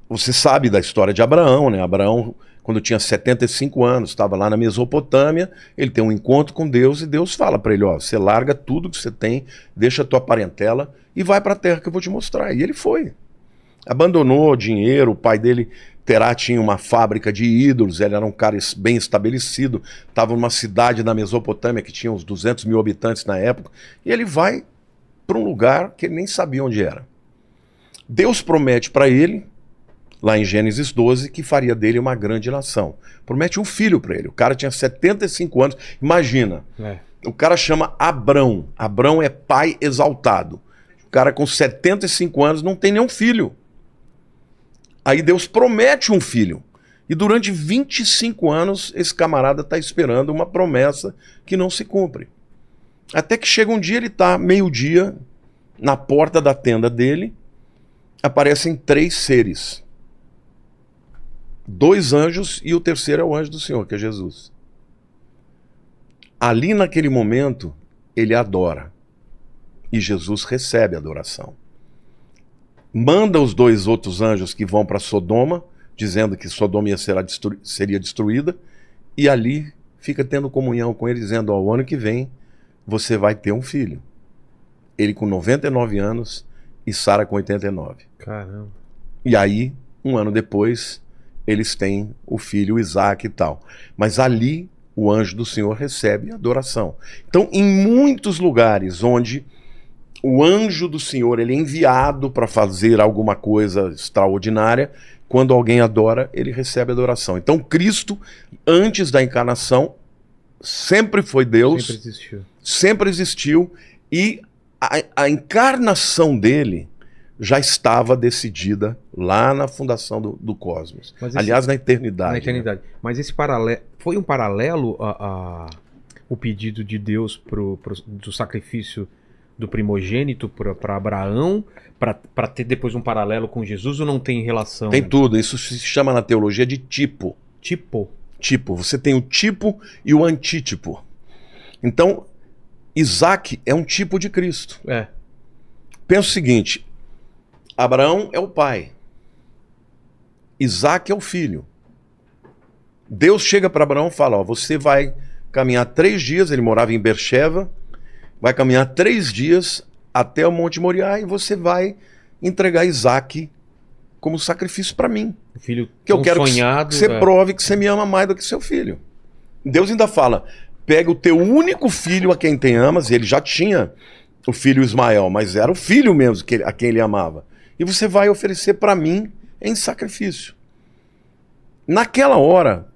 você sabe da história de Abraão, né? Abraão, quando tinha 75 anos, estava lá na Mesopotâmia, ele tem um encontro com Deus e Deus fala para ele, ó, você larga tudo que você tem, deixa a tua parentela e vai para a terra que eu vou te mostrar. E ele foi. Abandonou dinheiro, o pai dele, Terá, tinha uma fábrica de ídolos, ele era um cara bem estabelecido, estava numa cidade na Mesopotâmia que tinha uns 200 mil habitantes na época, e ele vai para um lugar que ele nem sabia onde era. Deus promete para ele, lá em Gênesis 12, que faria dele uma grande nação. Promete um filho para ele. O cara tinha 75 anos. Imagina, o cara chama Abrão. Abrão é pai exaltado. O cara com 75 anos não tem nenhum filho. Aí Deus promete um filho. E durante 25 anos esse camarada está esperando uma promessa que não se cumpre. Até que chega um dia, ele está meio-dia, na porta da tenda dele, aparecem 3 seres. 2 anjos e o terceiro é o anjo do Senhor, que é Jesus. Ali naquele momento, ele adora. E Jesus recebe a adoração. Manda os 2 outros anjos que vão para Sodoma, dizendo que Sodoma seria destruída, e ali fica tendo comunhão com ele, dizendo, ó, o ano que vem você vai ter um filho. Ele com 99 anos e Sara com 89. Caramba. E aí, um ano depois, eles têm o filho Isaac e tal. Mas ali, o anjo do Senhor recebe adoração. Então, em muitos lugares onde o anjo do Senhor ele é enviado para fazer alguma coisa extraordinária, quando alguém adora, ele recebe adoração. Então, Cristo, antes da encarnação, sempre foi Deus. Sempre existiu. Sempre existiu. E a encarnação dele já estava decidida lá na fundação do cosmos. Aliás, na eternidade. Na eternidade. Né? Mas esse paralelo foi um paralelo o pedido de Deus do sacrifício do primogênito para Abraão, para ter depois um paralelo com Jesus, ou não tem relação? Tem tudo. Isso se chama na teologia de tipo. Tipo? Tipo. Você tem o tipo e o antítipo. Então, Isaac é um tipo de Cristo. É. Pensa o seguinte, Abraão é o pai. Isaac é o filho. Deus chega para Abraão e fala, ó, você vai caminhar 3 dias, ele morava em Beersheba, vai caminhar 3 dias até o Monte Moriá e você vai entregar Isaac como sacrifício para mim. O filho que eu quero sonhado, que você prove que você me ama mais do que seu filho. Deus ainda fala, pega o teu único filho a quem tem amas, e ele já tinha o filho Ismael, mas era o filho mesmo a quem ele amava. E você vai oferecer para mim em sacrifício. Naquela hora,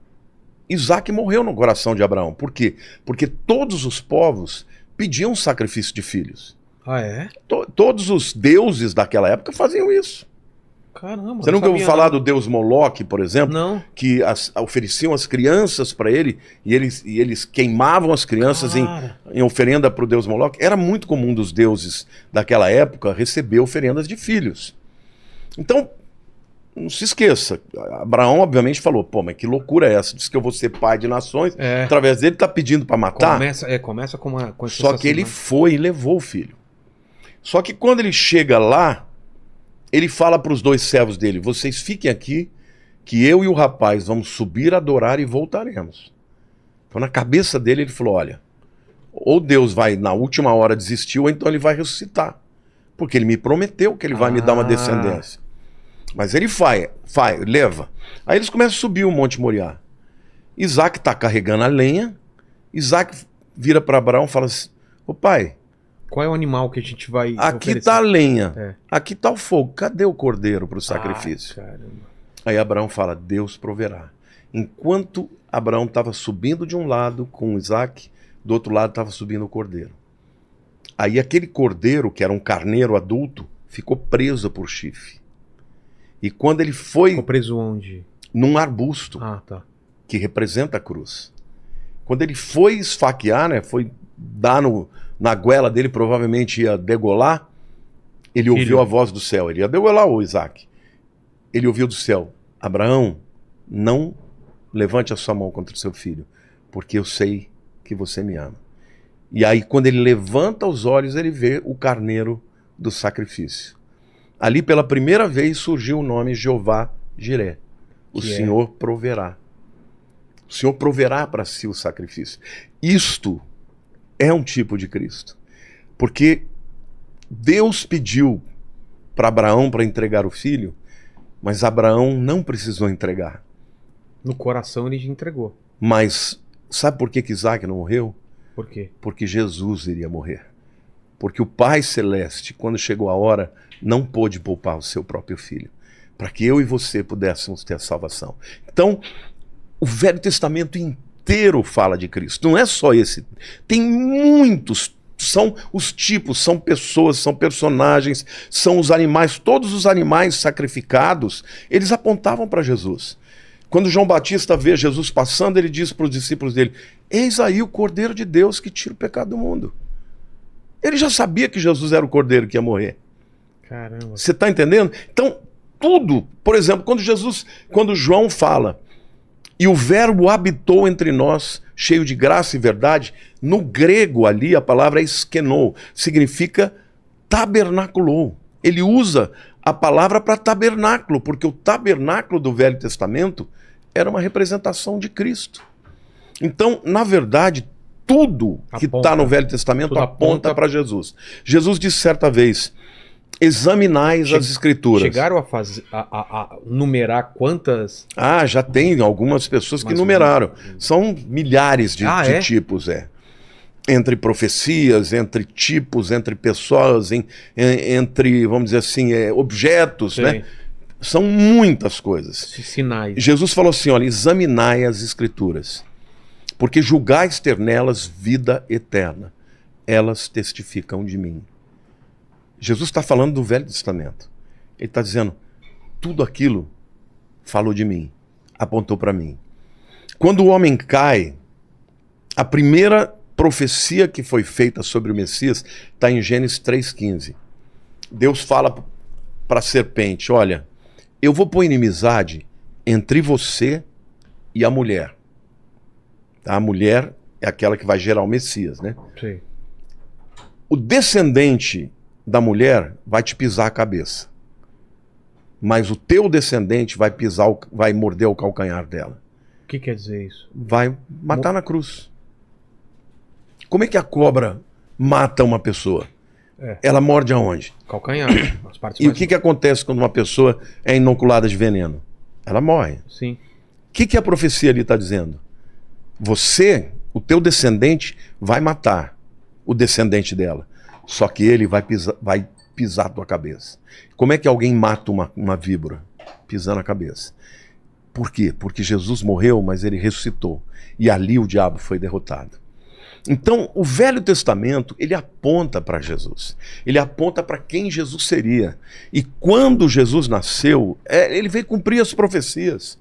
Isaac morreu no coração de Abraão. Por quê? Porque todos os povos pediam sacrifício de filhos. Ah, é? Todos os deuses daquela época faziam isso. Caramba. Você nunca ouviu falar do deus Moloque, por exemplo? Não. Que ofereciam as crianças para ele e eles queimavam as crianças em oferenda para o deus Moloque. Era muito comum dos deuses daquela época receber oferendas de filhos. Então, não se esqueça, Abraão obviamente falou, pô, mas que loucura é essa? Diz que eu vou ser pai de nações, através dele tá pedindo para matar. Começa com uma... Só que ele foi e levou o filho. Só que quando ele chega lá, ele fala para os 2 servos dele, vocês fiquem aqui, que eu e o rapaz vamos subir, adorar e voltaremos. Então na cabeça dele ele falou, olha, ou Deus vai na última hora desistir, ou então ele vai ressuscitar. Porque ele me prometeu que ele vai me dar uma descendência. Mas ele leva. Aí eles começam a subir o Monte Moriá. Isaac está carregando a lenha. Isaac vira para Abraão e fala assim, ô pai, qual é o animal que a gente vai aqui está a lenha, aqui está o fogo, cadê o cordeiro para o sacrifício? Caramba. Aí Abraão fala, Deus proverá. Enquanto Abraão estava subindo de um lado com Isaac, do outro lado estava subindo o cordeiro. Aí aquele cordeiro, que era um carneiro adulto, ficou preso por chifre. E quando ele foi... Ficou preso onde? Num arbusto, que representa a cruz. Quando ele foi esfaquear, né, foi dar na goela dele, provavelmente ia degolar, ele ouviu a voz do céu. Ele ia degolar o Isaac. Ele ouviu do céu, Abraão, não levante a sua mão contra o seu filho, porque eu sei que você me ama. E aí, quando ele levanta os olhos, ele vê o carneiro do sacrifício. Ali, pela primeira vez, surgiu o nome Jeová Jiré. O Que é? Senhor proverá. O Senhor proverá para si o sacrifício. Isto é um tipo de Cristo. Porque Deus pediu para Abraão para entregar o filho, mas Abraão não precisou entregar. No coração ele te entregou. Mas sabe por que Isaac não morreu? Por quê? Porque Jesus iria morrer. Porque o Pai Celeste, quando chegou a hora, não pôde poupar o seu próprio filho, para que eu e você pudéssemos ter a salvação. Então, o Velho Testamento inteiro fala de Cristo. Não é só esse. Tem muitos. São os tipos, são pessoas, são personagens, são os animais. Todos os animais sacrificados, eles apontavam para Jesus. Quando João Batista vê Jesus passando, ele diz para os discípulos dele: eis aí o Cordeiro de Deus que tira o pecado do mundo. Ele já sabia que Jesus era o Cordeiro que ia morrer. Caramba. Você está entendendo? Então, tudo, por exemplo, quando João fala, e o verbo habitou entre nós, cheio de graça e verdade, no grego ali a palavra é eskenou, significa tabernaculou. Ele usa a palavra para tabernáculo, porque o tabernáculo do Velho Testamento era uma representação de Cristo. Então, na verdade, tudo que está no Velho Testamento aponta para Jesus. Jesus disse certa vez: examinais as Escrituras. Chegaram a numerar quantas? Ah, já tem algumas pessoas que numeraram. São milhares de tipos, entre profecias, entre tipos, entre pessoas, entre, vamos dizer assim, objetos, né? São muitas coisas. Sinais. Jesus falou assim, olha, examinai as Escrituras, porque julgais ter nelas vida eterna. Elas testificam de mim. Jesus está falando do Velho Testamento. Ele está dizendo, tudo aquilo falou de mim, apontou para mim. Quando o homem cai, a primeira profecia que foi feita sobre o Messias está em Gênesis 3,15. Deus fala para a serpente, olha, eu vou pôr inimizade entre você e a mulher. A mulher é aquela que vai gerar o Messias, né? Sim. O descendente da mulher vai te pisar a cabeça. Mas o teu descendente vai morder o calcanhar dela. O que quer dizer isso? Vai matar na cruz. Como é que a cobra mata uma pessoa? Ela morde aonde? Calcanhar. As partes E o que acontece quando uma pessoa é inoculada de veneno? Ela morre. Sim. O que a profecia ali está dizendo? Você, o teu descendente, vai matar o descendente dela. Só que ele vai pisar a tua cabeça. Como é que alguém mata uma víbora? Pisando a cabeça. Por quê? Porque Jesus morreu, mas ele ressuscitou. E ali o diabo foi derrotado. Então, o Velho Testamento, ele aponta para Jesus. Ele aponta para quem Jesus seria. E quando Jesus nasceu, ele veio cumprir as profecias.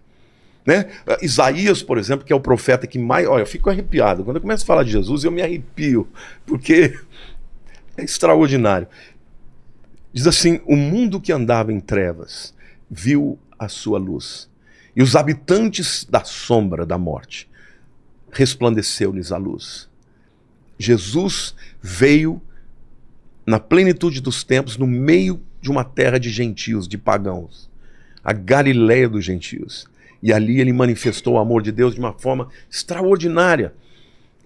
Né? Isaías, por exemplo, que é o profeta que mais... Olha, eu fico arrepiado. Quando eu começo a falar de Jesus, eu me arrepio. Porque é extraordinário. Diz assim, o mundo que andava em trevas viu a sua luz. E os habitantes da sombra da morte, resplandeceu-lhes a luz. Jesus veio na plenitude dos tempos, no meio de uma terra de gentios, de pagãos. A Galileia dos gentios. E ali ele manifestou o amor de Deus de uma forma extraordinária.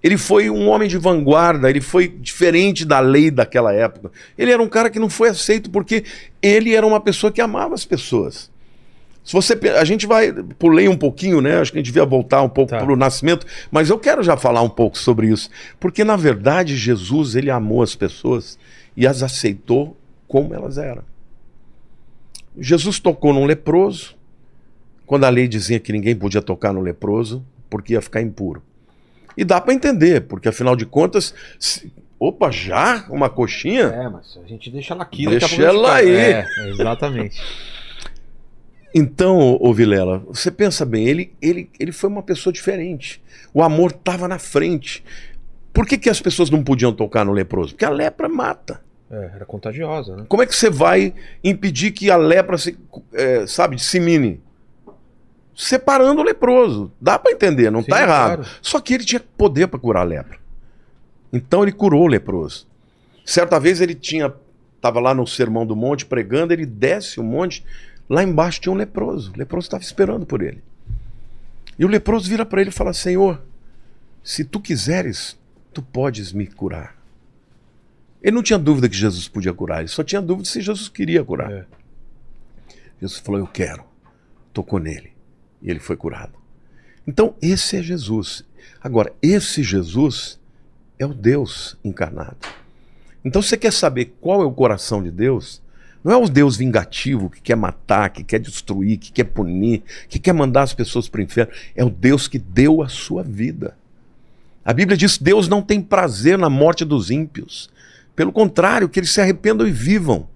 Ele foi um homem de vanguarda, ele foi diferente da lei daquela época. Ele era um cara que não foi aceito porque ele era uma pessoa que amava as pessoas. A gente pulei um pouquinho, né? Acho que a gente devia voltar um pouco para o nascimento, mas eu quero já falar um pouco sobre isso, porque na verdade Jesus, ele amou as pessoas e as aceitou como elas eram. Jesus tocou num leproso, quando a lei dizia que ninguém podia tocar no leproso, porque ia ficar impuro. E dá para entender, porque afinal de contas, opa, já? Uma coxinha? Mas a gente deixa ela aqui. Deixa ela aí. Exatamente. Então, ô Vilela, você pensa bem, ele foi uma pessoa diferente. O amor estava na frente. Por que as pessoas não podiam tocar no leproso? Porque a lepra mata. Era contagiosa, né? Como é que você vai impedir que a lepra dissemine? Separando o leproso. Dá para entender, não está errado. Claro. Só que ele tinha poder para curar a lepra. Então ele curou o leproso. Certa vez ele estava lá no Sermão do Monte pregando, ele desce o monte, Lá embaixo tinha um leproso. O leproso estava esperando por ele. E o leproso vira para ele e fala: Senhor, se tu quiseres, tu podes me curar. Ele não tinha dúvida que Jesus podia curar, ele só tinha dúvida se Jesus queria curar. Jesus falou: eu quero. Tocou nele. E ele foi curado. Então, esse é Jesus. Agora, esse Jesus é o Deus encarnado. Então, você quer saber qual é o coração de Deus? Não é o Deus vingativo que quer matar, que quer destruir, que quer punir, que quer mandar as pessoas para o inferno. É o Deus que deu a sua vida. A Bíblia diz que Deus não tem prazer na morte dos ímpios. Pelo contrário, que eles se arrependam e vivam.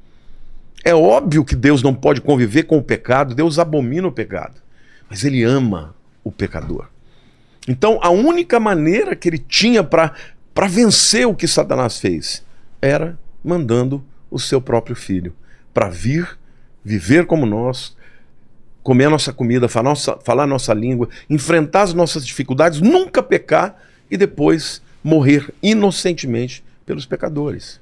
É óbvio que Deus não pode conviver com o pecado, Deus abomina o pecado. Mas ele ama o pecador. Então, a única maneira que ele tinha para vencer o que Satanás fez era mandando o seu próprio filho para vir, viver como nós, comer a nossa comida, falar a nossa língua, enfrentar as nossas dificuldades, nunca pecar e depois morrer inocentemente pelos pecadores.